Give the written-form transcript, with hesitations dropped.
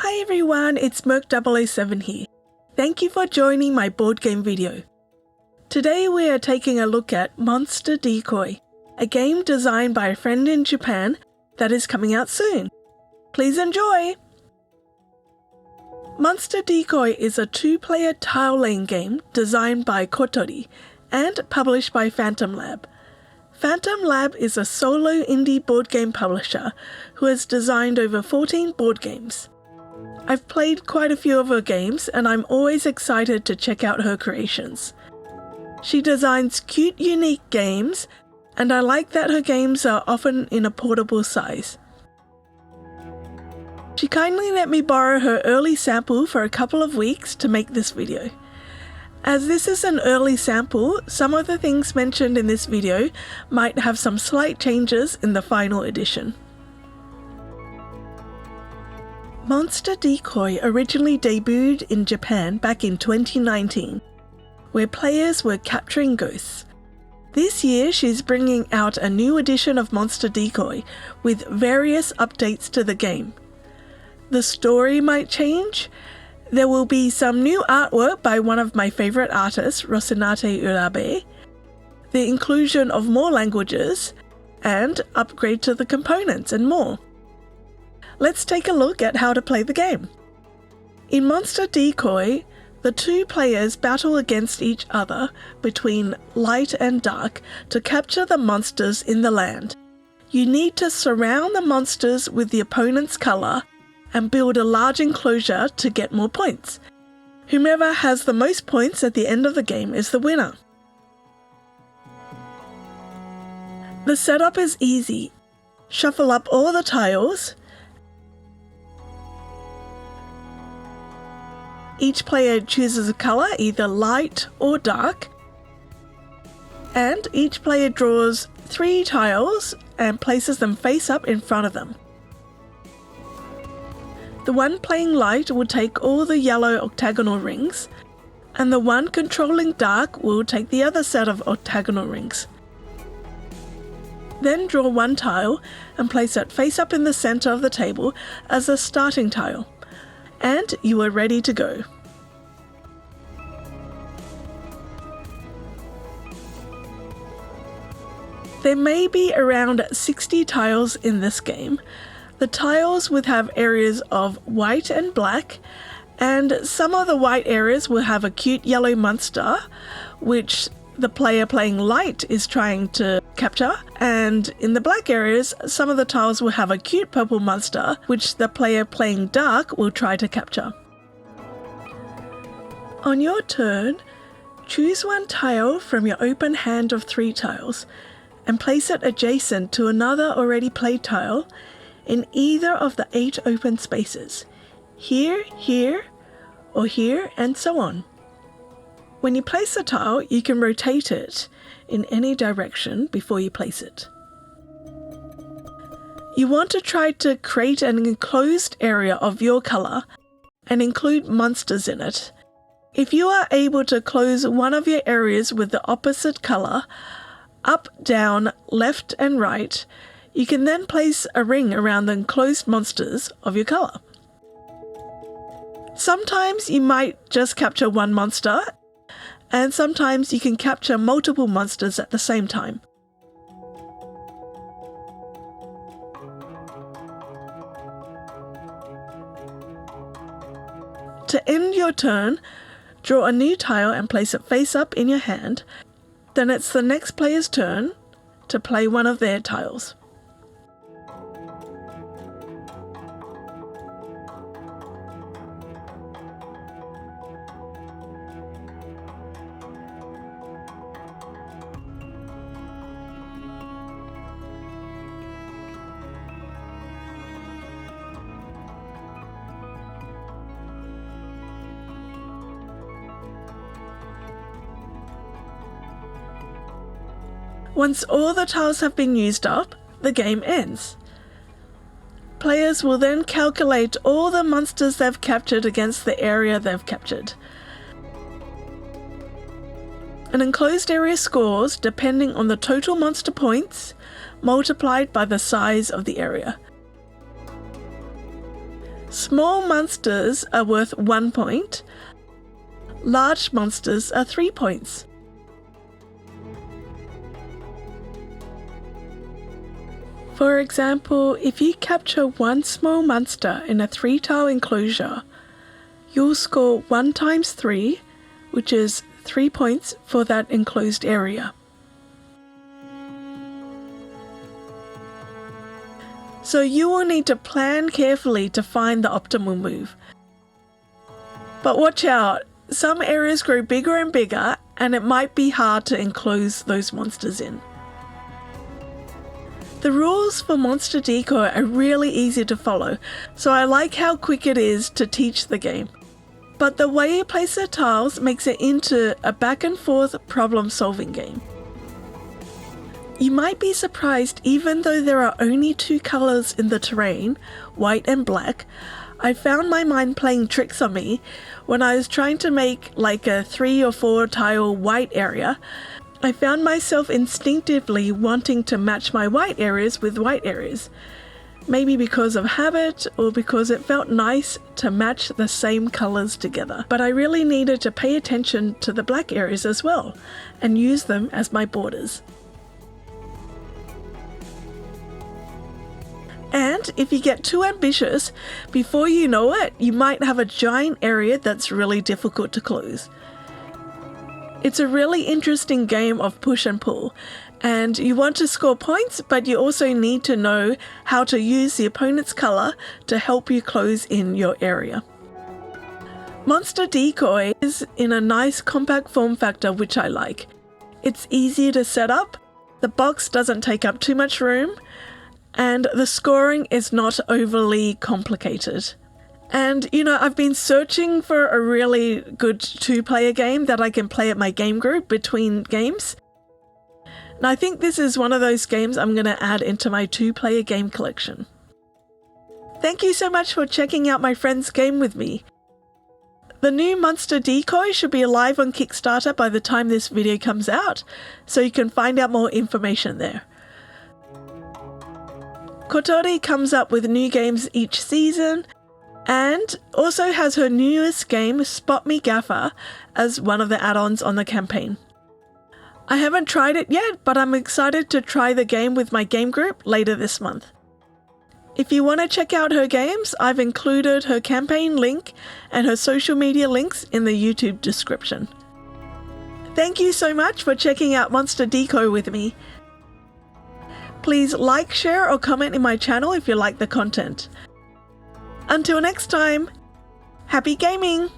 Hi everyone, it's Merc007 here. Thank you for joining my board game video. Today we are taking a look at Monster Decoy, a game designed by a friend in Japan that is coming out soon. Please enjoy! Monster Decoy is a two-player tile laying game designed by Kotori and published by PhantomLab. PhantomLab is a solo indie board game publisher who has designed over 14 board games. I've played quite a few of her games and I'm always excited to check out her creations. She designs cute, unique games, and I like that her games are often in a portable size. She kindly let me borrow her early sample for a couple of weeks to make this video. As this is an early sample, some of the things mentioned in this video might have some slight changes in the final edition. Monster Decoy originally debuted in Japan back in 2019, where players were capturing ghosts. This year she's bringing out a new edition of Monster Decoy with various updates to the game. The story might change. There will be some new artwork by one of my favorite artists, Rosinante Urabe, the inclusion of more languages, and upgrade to the components and more. Let's take a look at how to play the game. In Monster Decoy, the two players battle against each other between light and dark to capture the monsters in the land. You need to surround the monsters with the opponent's color and build a large enclosure to get more points. Whomever has the most points at the end of the game is the winner. The setup is easy. Shuffle up all the tiles. Each player chooses a color, either light or dark, and each player draws 3 tiles and places them face up in front of them. The one playing light will take all the yellow octagonal rings, and the one controlling dark will take the other set of octagonal rings. Then draw one tile and place it face up in the center of the table as a starting tile, and you are ready to go. There may be around 60 tiles in this game. The tiles would have areas of white and black, and some of the white areas will have a cute yellow monster, which the player playing light is trying to capture, and in the black areas, some of the tiles will have a cute purple monster, which the player playing dark will try to capture. On your turn, choose one tile from your open hand of 3 tiles, and place it adjacent to another already played tile in either of the 8 open spaces, here, here, or here, and so on. When you place a tile, you can rotate it in any direction before you place it. You want to try to create an enclosed area of your color and include monsters in it. If you are able to close one of your areas with the opposite color, up, down, left, and right, you can then place a ring around the enclosed monsters of your color. Sometimes you might just capture one monster, and sometimes you can capture multiple monsters at the same time. To end your turn, draw a new tile and place it face up in your hand. Then it's the next player's turn to play one of their tiles. Once all the tiles have been used up, the game ends. Players will then calculate all the monsters they've captured against the area they've captured. An enclosed area scores depending on the total monster points multiplied by the size of the area. Small monsters are worth 1 point. Large monsters are 3 points. For example, if you capture one small monster in a 3-tile enclosure, you'll score 1 times 3, which is 3 points for that enclosed area. So you will need to plan carefully to find the optimal move. But watch out, some areas grow bigger and bigger, and it might be hard to enclose those monsters in. The rules for Monster Decoy are really easy to follow, so I like how quick it is to teach the game. But the way you place the tiles makes it into a back and forth problem solving game. You might be surprised, even though there are only 2 colours in the terrain, white and black, I found my mind playing tricks on me when I was trying to make like a 3 or 4 tile white area. I found myself instinctively wanting to match my white areas with white areas. Maybe because of habit or because it felt nice to match the same colours together. But I really needed to pay attention to the black areas as well and use them as my borders. And if you get too ambitious, before you know it, you might have a giant area that's really difficult to close. It's a really interesting game of push and pull, and you want to score points, but you also need to know how to use the opponent's colour to help you close in your area. Monster Decoy is in a nice compact form factor, which I like. It's easy to set up, the box doesn't take up too much room, and the scoring is not overly complicated. And you know, I've been searching for a really good 2-player game that I can play at my game group between games. And I think this is one of those games I'm going to add into my 2-player game collection. Thank you so much for checking out my friend's game with me. The new Monster Decoy should be live on Kickstarter by the time this video comes out, so you can find out more information there. Kotori comes up with new games each season, and also has her newest game, Spot Me Gaffer, as one of the add-ons on the campaign. I haven't tried it yet, but I'm excited to try the game with my game group later this month. If you want to check out her games, I've included her campaign link and her social media links in the YouTube description. Thank you so much for checking out Monster Decoy with me. Please like, share or comment in my channel if you like the content. Until next time, happy gaming!